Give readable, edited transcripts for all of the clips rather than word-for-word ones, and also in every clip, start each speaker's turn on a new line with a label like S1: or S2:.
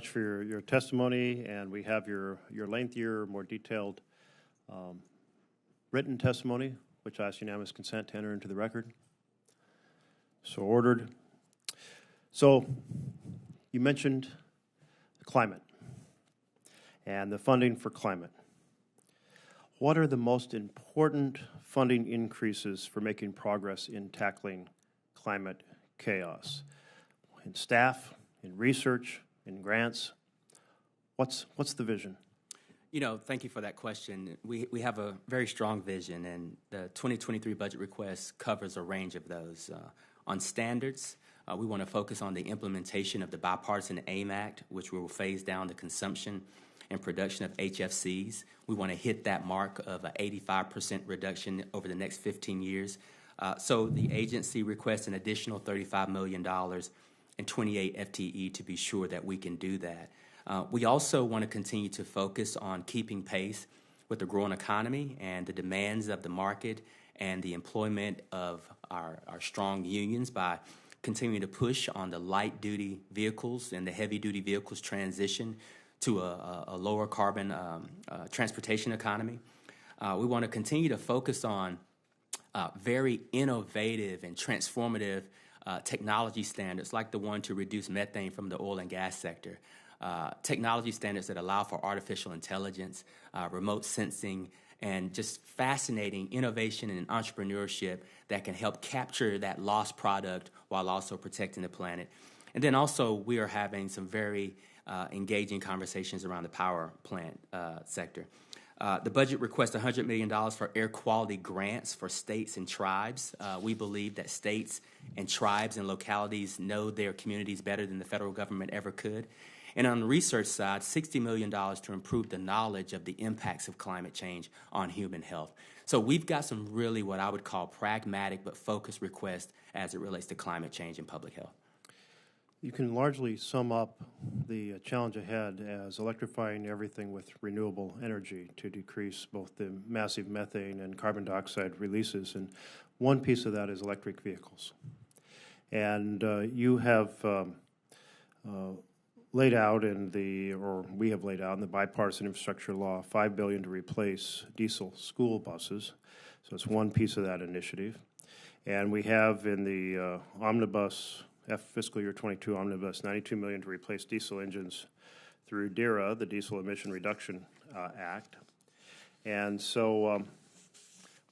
S1: much for your testimony, and we have your lengthier, more detailed written testimony, which I ask unanimous consent to enter into the record. So ordered. So you mentioned the climate and the funding for climate. What are the most important funding increases for making progress in tackling climate chaos? In staff, in research, in grants? What's the vision?
S2: You know, thank you for that question. We have a very strong vision, and the 2023 budget request covers a range of those. On standards, we want to focus on the implementation of the Bipartisan AIM Act, which will phase down the consumption and production of HFCs. We want to hit that mark of an 85% reduction over the next 15 years. So the agency requests an additional $35 million and 28 FTE to be sure that we can do that. We also want to continue to focus on keeping pace with the growing economy and the demands of the market and the employment of our strong unions by continuing to push on the light-duty vehicles and the heavy-duty vehicles transition to a lower carbon transportation economy. We want to continue to focus on very innovative and transformative technology standards like the one to reduce methane from the oil and gas sector. Technology standards that allow for artificial intelligence, remote sensing, and just fascinating innovation and entrepreneurship that can help capture that lost product while also protecting the planet. And then also we are having some very engaging conversations around the power plant sector. The budget requests $100 million for air quality grants for states and tribes. We believe that states and tribes and localities know their communities better than the federal government ever could. And on the research side, $60 million to improve the knowledge of the impacts of climate change on human health. So we've got some really what I would call pragmatic but focused requests as it relates to climate change and public health.
S1: You can largely sum up the challenge ahead as electrifying everything with renewable energy to decrease both the massive methane and carbon dioxide releases. And one piece of that is electric vehicles. And you have laid out we have laid out in the bipartisan infrastructure law, $5 billion to replace diesel school buses. So it's one piece of that initiative. And we have in the omnibus, fiscal year 22 omnibus, $92 million to replace diesel engines through DERA, the Diesel Emission Reduction Act. And so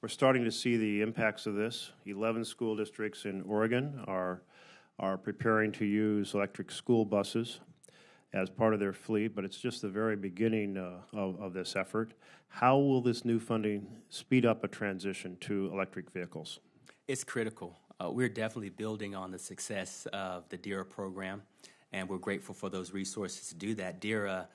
S1: we're starting to see the impacts of this. 11 school districts in Oregon are preparing to use electric school buses as part of their fleet, but it's just the very beginning of this effort. How will this new funding speed up a transition to electric vehicles?
S2: It's critical. We're definitely building on the success of the DERA program, and we're grateful for those resources to do that. DERA,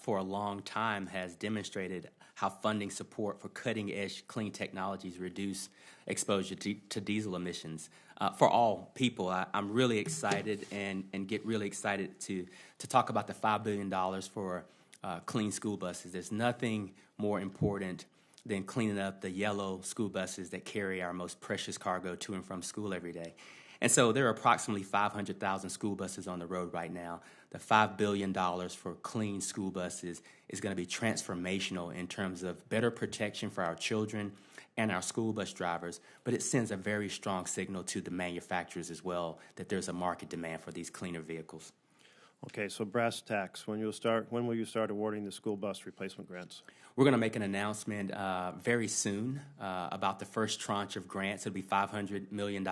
S2: for a long time, has demonstrated how funding support for cutting-edge clean technologies reduce exposure to diesel emissions. For all people, I'm really excited and get really excited to talk about the $5 billion for clean school buses. There's nothing more important than cleaning up the yellow school buses that carry our most precious cargo to and from school every day. And so there are approximately 500,000 school buses on the road right now. The $5 billion for clean school buses is going to be transformational in terms of better protection for our children and our school bus drivers, but it sends a very strong signal to the manufacturers as well that there's a market demand for these cleaner vehicles.
S1: Okay, so brass tacks, when will you start awarding the school bus replacement grants?
S2: We're going to make an announcement very soon about the first tranche of grants. It'll be $500 million.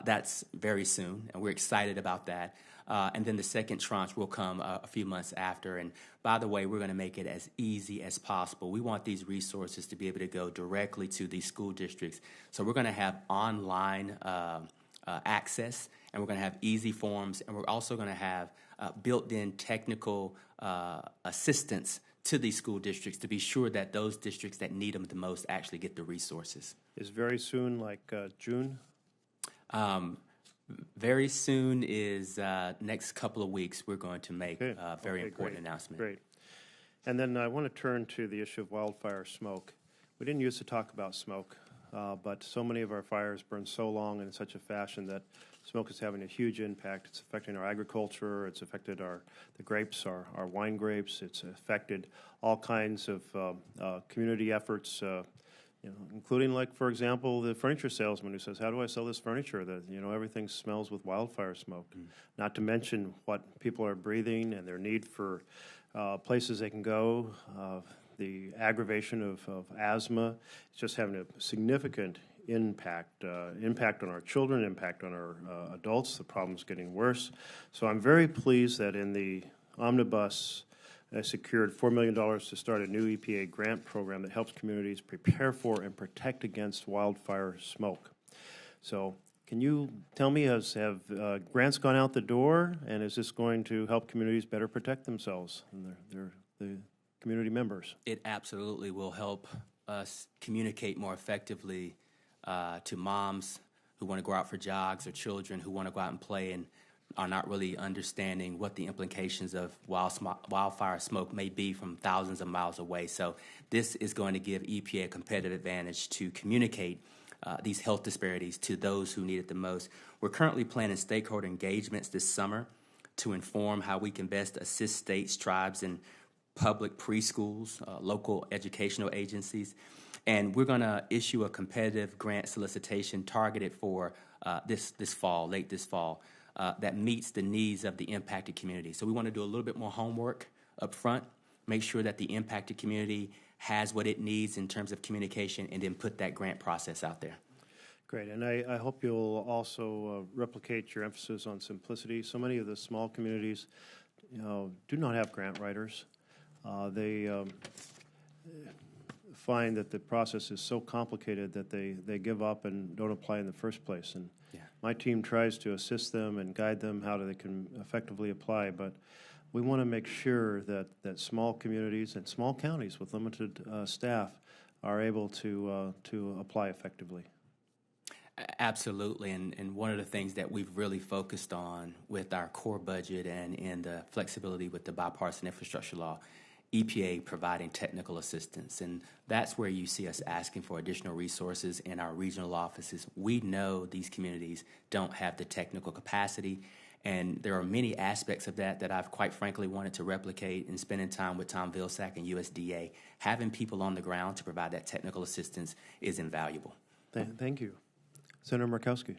S2: That's very soon, and we're excited about that. And then the second tranche will come a few months after. And by the way, we're going to make it as easy as possible. We want these resources to be able to go directly to these school districts. So we're going to have online access, and we're going to have easy forms, and we're also going to have built-in technical assistance to these school districts to be sure that those districts that need them the most actually get the resources.
S1: Is very soon like June?
S2: Very soon is next couple of weeks. We're going to make a very important announcement.
S1: Great. And then I want to turn to the issue of wildfire smoke. We didn't used to talk about smoke, but so many of our fires burn so long and in such a fashion that Smoke is having a huge impact. It's affecting our agriculture. It's affected the grapes, our wine grapes. It's affected all kinds of community efforts, including, like, for example, the furniture salesman who says, how do I sell this furniture? That, everything smells with wildfire smoke. Not to mention what people are breathing and their need for places they can go. The aggravation of asthma. It's just having a significant impact on our children, impact on our adults. The problem's getting worse. So I'm very pleased that in the omnibus, I secured $4 million to start a new EPA grant program that helps communities prepare for and protect against wildfire smoke. So can you tell me, have grants gone out the door, and is this going to help communities better protect themselves and the community members?
S2: It absolutely will help us communicate more effectively to moms who want to go out for jogs or children who want to go out and play and are not really understanding what the implications of wildfire smoke may be from thousands of miles away. So this is going to give EPA a competitive advantage to communicate these health disparities to those who need it the most. We're currently planning stakeholder engagements this summer to inform how we can best assist states, tribes, and public preschools, local educational agencies. And we're going to issue a competitive grant solicitation targeted for this fall, late this fall, that meets the needs of the impacted community. So we want to do a little bit more homework up front, make sure that the impacted community has what it needs in terms of communication, and then put that grant process out there.
S1: Great, and I hope you'll also replicate your emphasis on simplicity. So many of the small communities, do not have grant writers. They find that the process is so complicated that they give up and don't apply in the first place. And my team tries to assist them and guide them how they can effectively apply, but we want to make sure that small communities and small counties with limited staff are able to apply effectively.
S2: Absolutely, and one of the things that we've really focused on with our core budget and in the flexibility with the bipartisan infrastructure law, EPA providing technical assistance, and that's where you see us asking for additional resources in our regional offices. We know these communities don't have the technical capacity, and there are many aspects of that I've quite frankly wanted to replicate. And spending time with Tom Vilsack and USDA, having people on the ground to provide that technical assistance is invaluable.
S1: Thank you. Senator Murkowski.